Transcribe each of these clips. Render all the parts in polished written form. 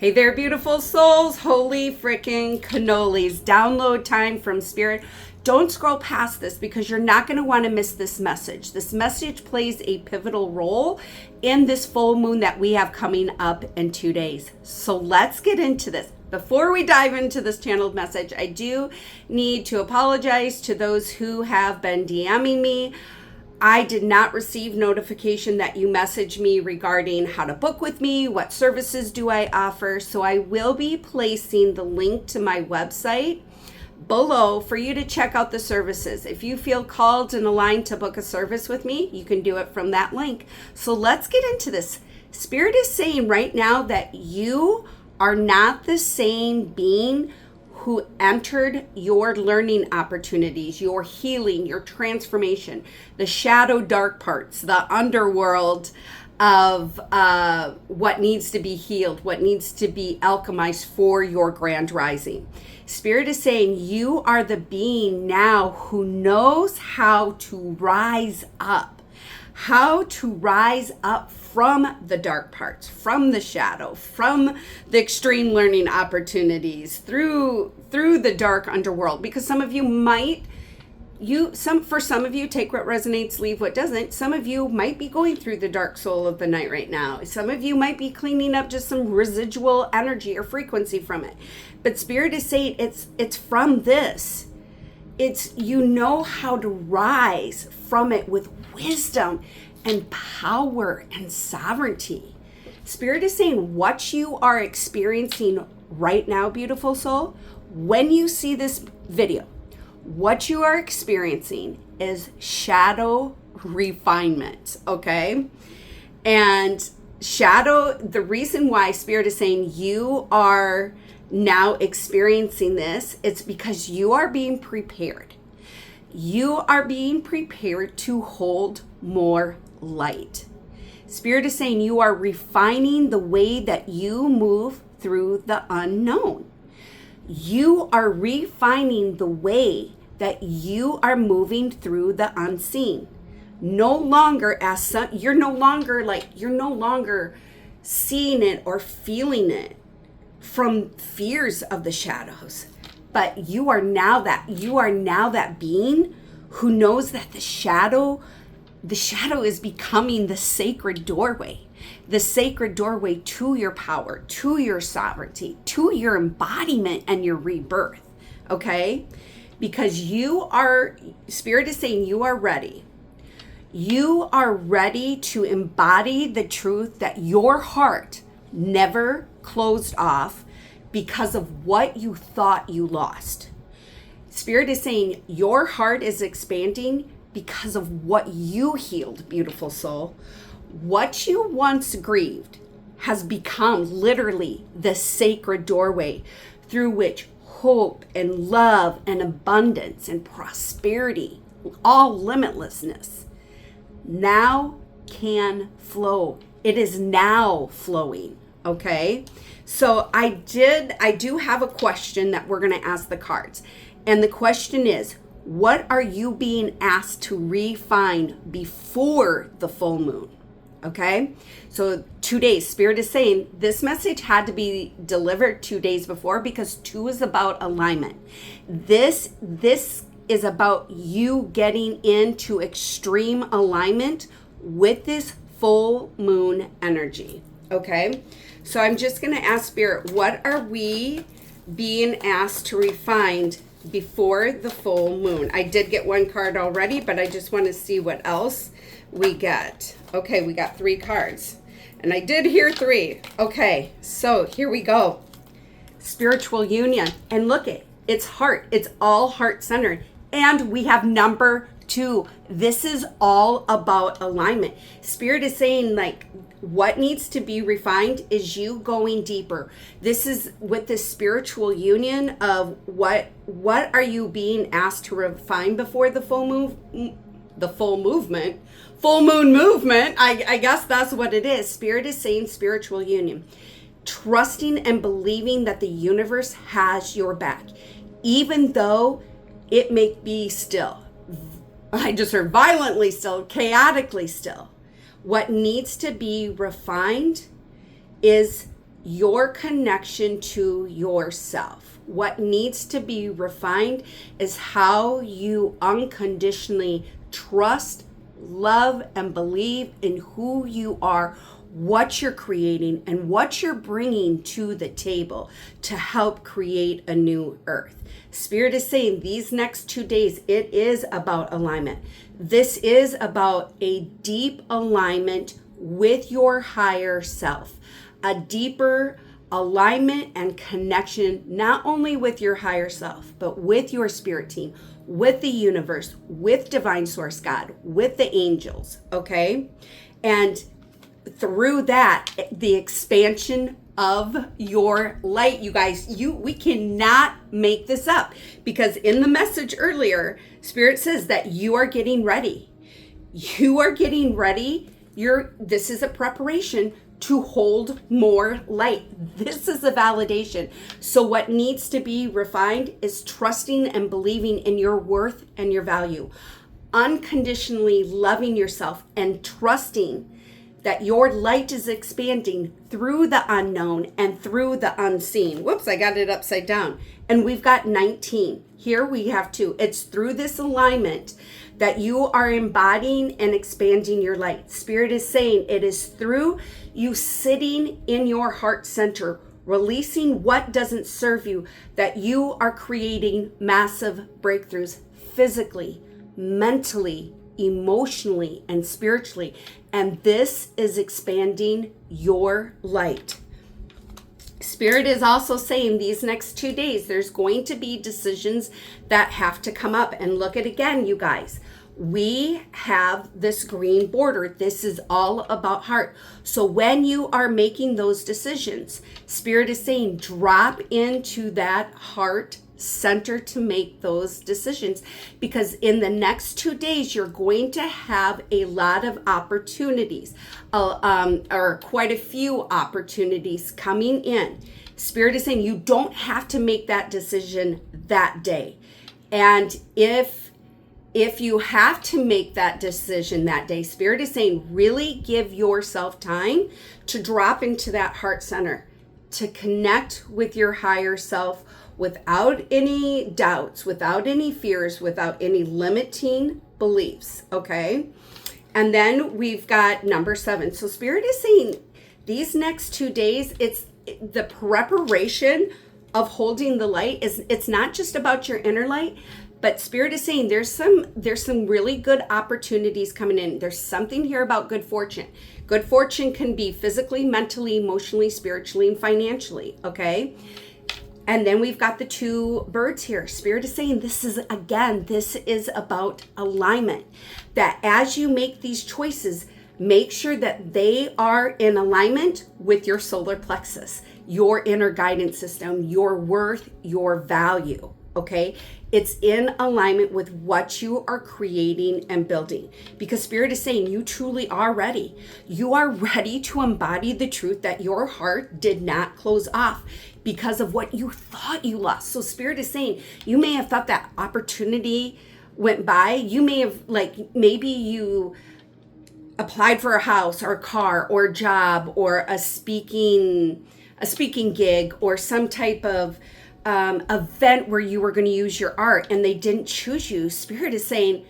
Hey there, beautiful souls. Holy freaking cannolis. Download time from Spirit. Don't scroll past this because you're not going to want to miss this message. This message plays a pivotal role in this full moon that we have coming up in 2 days. So let's get into this. Before we dive into this channeled message, I do need to apologize to those who have been DMing me. I did not receive notification that you messaged me regarding how to book with me, what services do I offer. So I will be placing the link to my website below for you to check out the services. If you feel called and aligned to book a service with me, you can do it from that link. So let's get into this. Spirit is saying right now that you are not the same being who entered your learning opportunities, your healing, your transformation, the shadow dark parts, the underworld of what needs to be healed, what needs to be alchemized for your grand rising. Spirit is saying you are the being now who knows how to rise up. How to rise up from the dark parts, from the shadow, from the extreme learning opportunities, through the dark underworld. Because some of you might, for some of you, take what resonates, leave what doesn't. Some of you might be going through the dark soul of the night right now. Some of you might be cleaning up just some residual energy or frequency from it. But Spirit is saying it's from this. It's, you know how to rise from it with wisdom and power and sovereignty. Spirit is saying what you are experiencing right now, beautiful soul, when you see this video, what you are experiencing is shadow refinement, okay? And shadow, the reason why Spirit is saying you are now experiencing this, it's because you are being prepared. You are being prepared to hold more light. Spirit is saying you are refining the way that you move through the unknown. You are refining the way that you are moving through the unseen. No longer you're no longer seeing it or feeling it from fears of the shadows, but you are now that being who knows that the shadow is becoming the sacred doorway to your power, to your sovereignty, to your embodiment and your rebirth. Okay, because Spirit is saying you are ready. You are ready to embody the truth that your heart never closed off because of what you thought you lost. Spirit is saying your heart is expanding because of what you healed, beautiful soul. What you once grieved has become literally the sacred doorway through which hope and love and abundance and prosperity, all limitlessness, now can flow. It is now flowing. Okay, so I do have a question that we're going to ask the cards. And the question is, what are you being asked to refine before the full moon? Okay, so 2 days. Spirit is saying this message had to be delivered 2 days before because 2 is about alignment. This is about you getting into extreme alignment with this full moon energy. Okay, so I'm just going to ask Spirit, what are we being asked to refine before the full moon? I did get one card already, but I just want to see what else we get. Okay, we got 3 cards, and I did hear 3. Okay, so here we go. Spiritual union, and look it's heart. It's all heart-centered, and we have number 2. This is all about alignment. Spirit is saying, like, what needs to be refined is you going deeper. This is with this spiritual union of what are you being asked to refine before the full moon movement. I guess that's what it is. Spirit is saying spiritual union, trusting and believing that the universe has your back, even though it may be still. I just heard violently still, chaotically still. What needs to be refined is your connection to yourself. What needs to be refined is how you unconditionally trust, love, and believe in who you are, what you're creating, and what you're bringing to the table to help create a new earth. Spirit is saying these next 2 days, it is about alignment. This is about a deep alignment with your higher self, a deeper alignment and connection, not only with your higher self, but with your spirit team, with the universe, with divine source God, with the angels, okay? And through that, the expansion of your light, you guys, we cannot make this up, because in the message earlier, Spirit says that you are getting ready. You are getting ready. This is a preparation to hold more light. This is a validation. So what needs to be refined is trusting and believing in your worth and your value, unconditionally loving yourself and trusting that your light is expanding through the unknown and through the unseen. Whoops, I got it upside down. And we've got 19. Here we have 2. It's through this alignment that you are embodying and expanding your light. Spirit is saying it is through you sitting in your heart center, releasing what doesn't serve you, that you are creating massive breakthroughs physically, mentally, emotionally, and spiritually. And this is expanding your light. Spirit is also saying these next 2 days, there's going to be decisions that have to come up. And look at again, you guys, we have this green border. This is all about heart. So when you are making those decisions, Spirit is saying drop into that heart center to make those decisions, because in the next 2 days you're going to have a lot of opportunities, or quite a few opportunities coming in. Spirit is saying you don't have to make that decision that day, and if you have to make that decision that day, Spirit is saying really give yourself time to drop into that heart center, to connect with your higher self without any doubts, without any fears, without any limiting beliefs, okay? And then we've got number 7. So Spirit is saying these next 2 days, it's the preparation of holding the light. It's not just about your inner light, but Spirit is saying there's some really good opportunities coming in. There's something here about good fortune. Good fortune can be physically, mentally, emotionally, spiritually, and financially, okay? And then we've got the 2 birds here. Spirit is saying this is about alignment. That as you make these choices, make sure that they are in alignment with your solar plexus, your inner guidance system, your worth, your value, okay? It's in alignment with what you are creating and building, because Spirit is saying you truly are ready. You are ready to embody the truth that your heart did not close off because of what you thought you lost. So Spirit is saying you may have thought that opportunity went by. You may have, maybe you applied for a house or a car or a job or a speaking gig or some type of event where you were going to use your art and they didn't choose you. Spirit is saying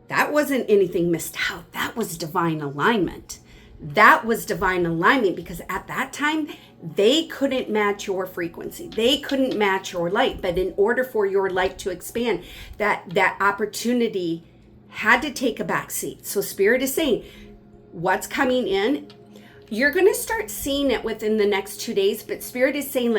that wasn't anything missed out. That was divine alignment. That was divine alignment, because at that time they couldn't match your frequency. They couldn't match your light. But in order for your light to expand, that opportunity had to take a back seat. So Spirit is saying what's coming in, you're going to start seeing it within the next 2 days. But Spirit is saying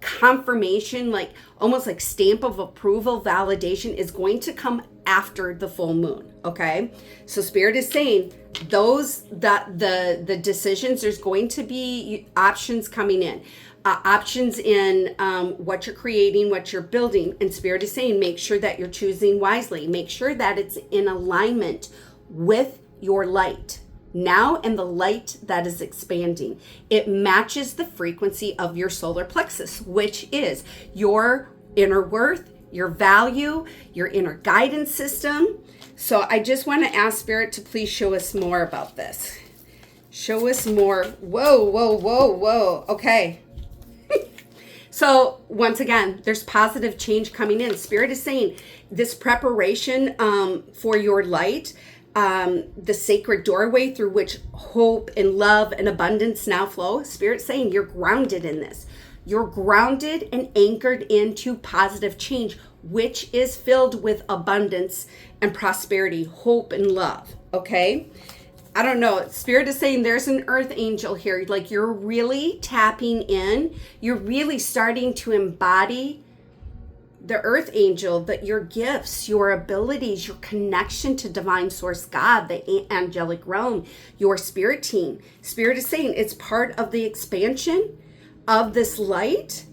confirmation, almost like stamp of approval, validation is going to come after the full moon, okay? So Spirit is saying the decisions, there's going to be options coming in, options in what you're creating, what you're building. And Spirit is saying make sure that you're choosing wisely. Make sure that it's in alignment with your light now and the light that is expanding. It matches the frequency of your solar plexus, which is your inner worth, your value, your inner guidance system. So I just want to ask Spirit to please show us more about this. Show us more. Whoa, whoa, whoa, whoa. Okay. So once again, there's positive change coming in. Spirit is saying this preparation for your light, the sacred doorway through which hope and love and abundance now flow. Spirit's saying you're grounded in this. You're grounded and anchored into positive change, which is filled with abundance and prosperity, hope and love. Okay? I don't know. Spirit is saying there's an earth angel here. Like you're really tapping in. You're really starting to embody the earth angel, that your gifts, your abilities, your connection to divine source God, the angelic realm, your spirit team. Spirit is saying it's part of the expansion of this light,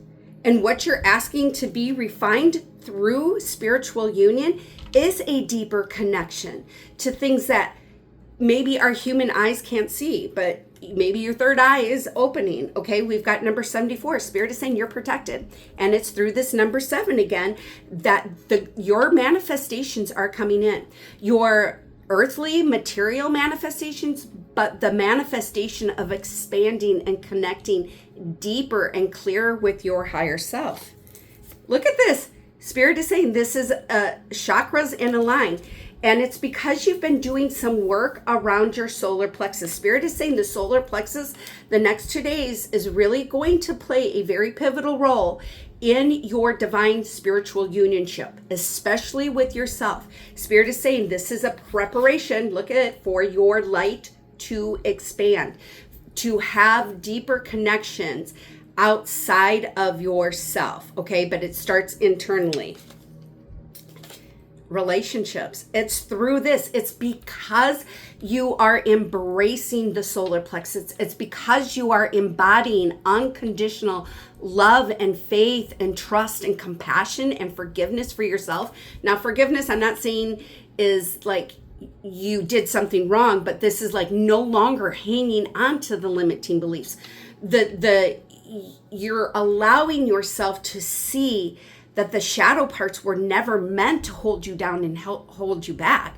and what you're asking to be refined through spiritual union is a deeper connection to things that maybe our human eyes can't see, but maybe your third eye is opening. Okay, we've got number 74. Spirit is saying you're protected, and it's through this number 7 again that your manifestations are coming in. Your earthly material manifestations, but the manifestation of expanding and connecting deeper and clearer with your higher self. Look at this. Spirit is saying this is chakras in a line. And it's because you've been doing some work around your solar plexus. Spirit is saying the solar plexus, the next 2 days, is really going to play a very pivotal role in your divine spiritual unionship, especially with yourself. Spirit is saying this is a preparation, look at it, for your light to expand, to have deeper connections outside of yourself, okay? But it starts internally. Relationships. It's through this. It's because you are embracing the solar plexus. It's because you are embodying unconditional love and faith and trust and compassion and forgiveness for yourself. Now, forgiveness, I'm not saying is like you did something wrong, but this is like no longer hanging on to the limiting beliefs. You're allowing yourself to see that the shadow parts were never meant to hold you down and hold you back.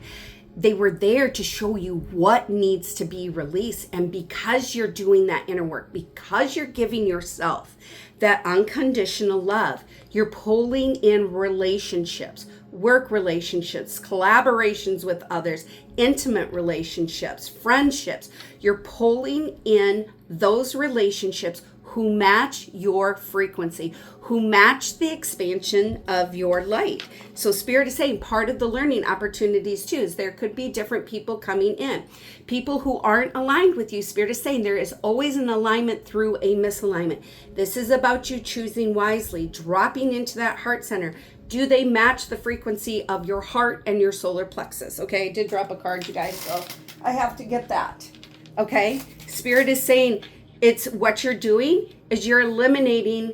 They were there to show you what needs to be released. And because you're doing that inner work, because you're giving yourself that unconditional love, you're pulling in relationships, work relationships, collaborations with others, intimate relationships, friendships. You're pulling in those relationships who match your frequency, who match the expansion of your light. So Spirit is saying part of the learning opportunities too is there could be different people coming in. People who aren't aligned with you. Spirit is saying there is always an alignment through a misalignment. This is about you choosing wisely, dropping into that heart center. Do they match the frequency of your heart and your solar plexus? Okay, I did drop a card, you guys, so I have to get that. Okay, Spirit is saying it's what you're doing is you're eliminating,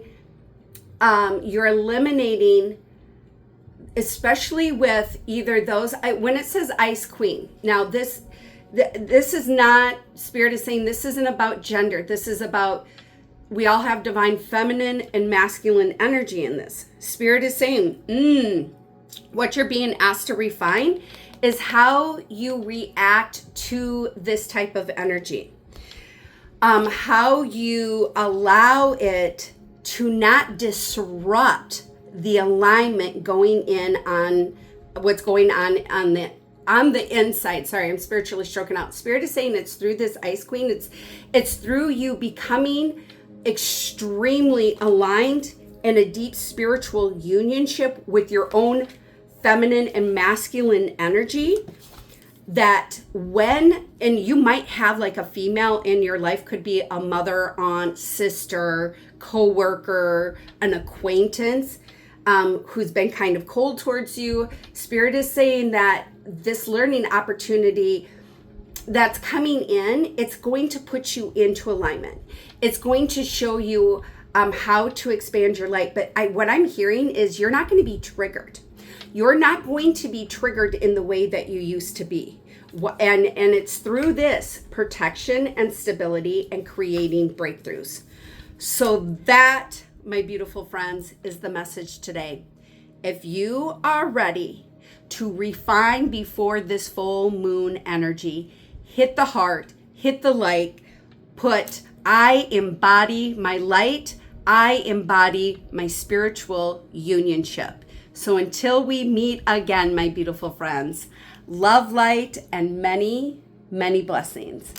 especially with either those, when it says Ice Queen. Now this is not, Spirit is saying this isn't about gender. This is about, we all have divine feminine and masculine energy in this. Spirit is saying, what you're being asked to refine is how you react to this type of energy. How you allow it to not disrupt the alignment going in on what's going on the inside. Sorry, I'm spiritually stroking out. Spirit is saying it's through this Ice Queen. It's through you becoming extremely aligned in a deep spiritual unionship with your own feminine and masculine energy. That and you might have like a female in your life, could be a mother, aunt, sister, co-worker, an acquaintance who's been kind of cold towards you. Spirit is saying that this learning opportunity that's coming in, it's going to put you into alignment. It's going to show you how to expand your light. But what I'm hearing is you're not going to be triggered. You're not going to be triggered in the way that you used to be. And it's through this protection and stability and creating breakthroughs. So that, my beautiful friends, is the message today. If you are ready to refine before this full moon energy, hit the heart, hit the like, put, I embody my light. I embody my spiritual unionship. So until we meet again, my beautiful friends, love, light, and many, many blessings.